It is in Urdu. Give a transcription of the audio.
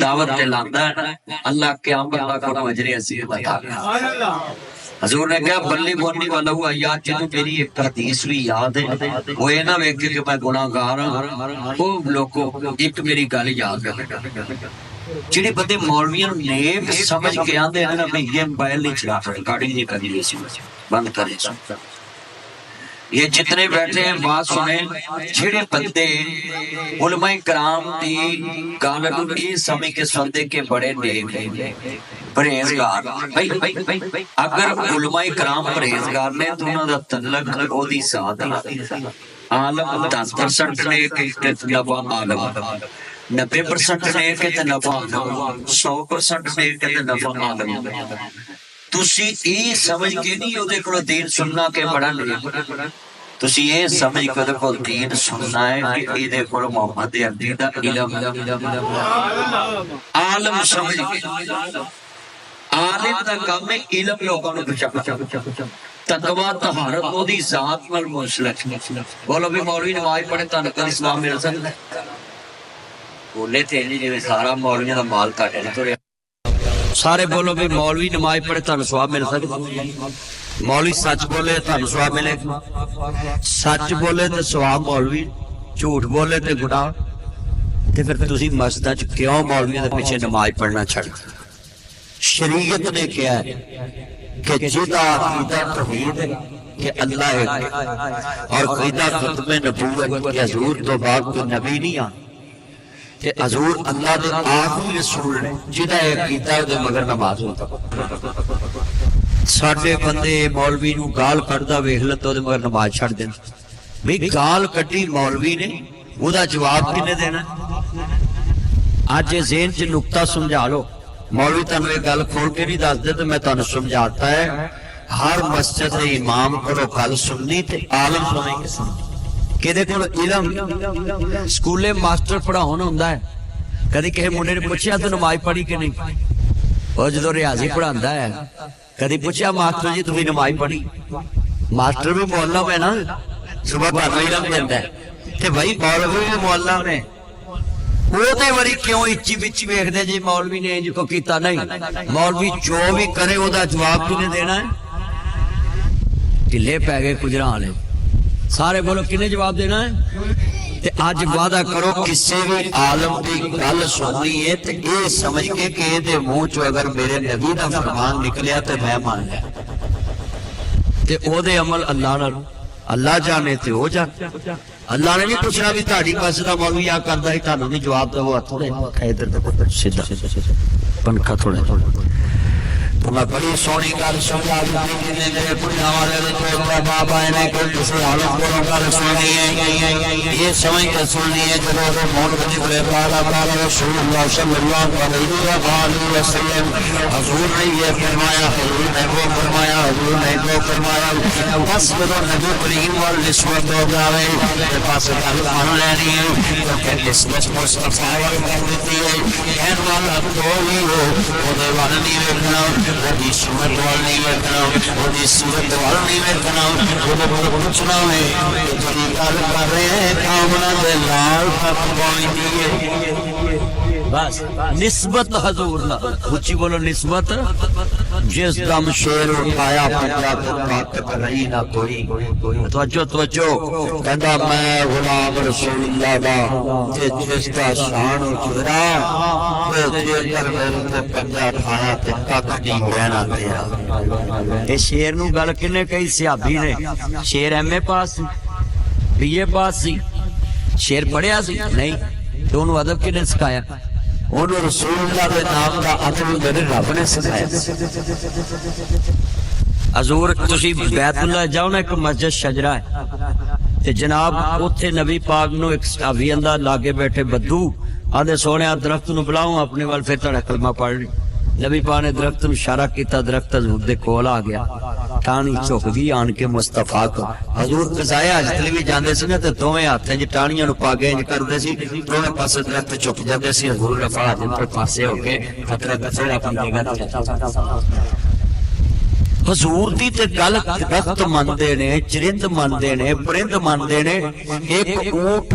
دعوت دلاتا ہے اللہ قیامت تک کو اجر عظیم عطا کرتا۔ حضور نے کہا بلی بولنے والا ہوا یاد جنہوں میری ایک حدیث بھی یاد ہے وہ یہ نہ ویکھے کہ میں گناہ گار ہوں، وہ لوگوں ایک میری گل یاد کر جڑے بندے مولویوں نے سمجھ کے آندے ہیں اپنے یہ موبائل نہیں چلا ریکارڈنگ نہیں کرنی ویسی بند کریں سن یہ جتنے بیٹھے ہیں بات سنیں جڑے بندے علماء کرام دی گالوں یہ سمجھ کے سنتے کہ بڑے نیک ہیں پرہیزگار اگر علماء کرام پرہیزگار نے تو انہوں دا تعلق او دی ذات عالم 10% نے کہ نفع عالم 90% نے کہ نفع 100% نے کہ نفع عالم تسی یہ سمجھ کے نہیں او دے کول دین سننا کہ بڑا نہیں تسی یہ سمجھ کے دے کول دین سننا ہے کہ یہ دے کول محمد عربی دا علم عالم سمجھ کے عالم دا کام ہے علم لوگوں نے بچا تقوی طہارت او دی ذات نال منسلک بولو بھی مولوی نماز پڑھے تن کل اسلام میں رسل بولے تھے نہیں جو سارا مولویوں دا مال کاٹے تو سارے بولو بھی مولوی نماز پڑھے تن ثواب مل سکتا مولوی سچ بولے تن ثواب ملے سچ بولے تے ثواب مولوی جھوٹ بولے تے گناہ تے پھر تسی مسجداں چ کیوں مولویوں دے پیچھے نماز پڑھنا چھڑ شریعت نے کیا ہے کہ جدا عقیدہ توحید ہے کہ اللہ ہے اور عقیدہ ختم نبوت کہ حضور تو بعد کوئی نبی نہیں آنا کہ حضور اللہ دے آخری رسول نے جدا عقیدہ دے مگر نماز ہوتا ساڈے بندے مولوی نو گال کڈدا ویکھ لے تو مگر نماز چھڑ دین بھئی گال کڈی مولوی نے او دا جواب کنے دینا اج ذہن چ نقطہ سمجھا لو مولوی تانوں ایک گل کھول کے نہیں دس دے تو میں تانوں سمجھاتا ہے ہر مسجد دے امام کو گل سننی تے عالم سنے کے سننی کہ دے کول علم سکولے ماسٹر پڑھاون ہوندا ہے کدی کہے منڈے نے پوچھیا تو نماز پڑھی کہ نہیں اور جدوں ریاضی پڑھاندا ہے کدی پوچھیا ماسٹر جی تسی نماز پڑھی ماسٹر بھی مولوی ہے نا صبح پڑھنا علم دیندا ہے تے بھائی مولوی بھی مولوی نے وہ تے وری کیوں اچھی بچی ویکھ دے جی مولوی نے انج کو کیتا نہیں مولوی جو بھی کرے او دا جواب کنے دینا ہے ڈھلے پے گئے کجراں والے سارے بولو کنے جواب دینا ہے تے اج وعدہ کرو کسے بھی عالم دی گل سننی ہے تے اے سمجھ کے کہ دے منہ چوں اگر میرے نبی دا فرمان نکلیا تے میں مان لیا تے او دے عمل اللہ نال اللہ جانے تے ہو جانے اللہ نے نہیں پوچھنا بھی تہاڈی پاسے دا مولوی آ کردا ہے تانوں نہیں جواب دو تھوڑے ادھر تے سیدھا پنکھا تھوڑے میں بڑی سونی گل سمجھا دی نے میرے پڑھا والے تو بابا نے کوئی دوسرے عالم کو گل سنی ہے یہ سمجھ کے سننی ہے جو مون بنی بڑے والا والا رسول اللہ صلی اللہ علیہ وسلم حضور نے یہ فرمایا حضور نے وہ فرمایا حضور نے وہ فرمایا بس بدو نبی کریم اور نسبت ہو جاوے پاس گل مان لینی ہے کہ نسبت مصطفی اور محمدی ہے کہن والا کوئی ہو وہ دے والا نہیں رکھنا وہ سورت وال نہیں ویکھنا وہ سورت وال نہیں ویکھنا وہ پوچھنا ہے کہ گل کر رہے ہیں کامنا دے لال تک پہنچ ہے بس نسبت حضور نہ اونچی بولو نسبت جس دم شیر اٹھایا پنجا تو طاقت رہی نہ کوئی توجہ کہندا میں غلام رسول اللہ دا تے جس دا شان اجرا تے در تے پنجا اٹھایا تے طاقت نہیں رہنا تیرا اے شیر نو گل کنے کئی صحابی نے شیر ایم اے پاس بی اے پاس سی شیر پڑھیا سی نہیں دونوں ادب کنے سکھایا انہوں رسول اللہ دے نام دا ادب میرے رب نے سکھایا حضور تسی بیت اللہ جاؤ نا ایک مسجد شجرہ ہے تے جناب اوتھے نبی پاک نو ایک صحابی اندر لاگے بیٹھے بدو آدھے سونے درخت نو بلاؤں اپنے وال پھر تڑا کلمہ پڑھ لی نبی پاک نے درخت نو اشارہ کیتا درخت حضور دے کول آ گیا ٹانی چوک گئی آن کے مصطفیٰ کو حضور قضائے حاجت بھی جاندے سی نا تے دوویں ہاتھ جی ٹانیاں نو پا گئے انج کردے سی دوویں پاسے درخت چک جاندے سی حضور رفع حاجت پر پاسے ہو کے خطرہ کچڑا اپنی جگہ تے حضور دی تے گل درخت مندے نے چرند مندے نے پرند مندے نے ایک اونٹ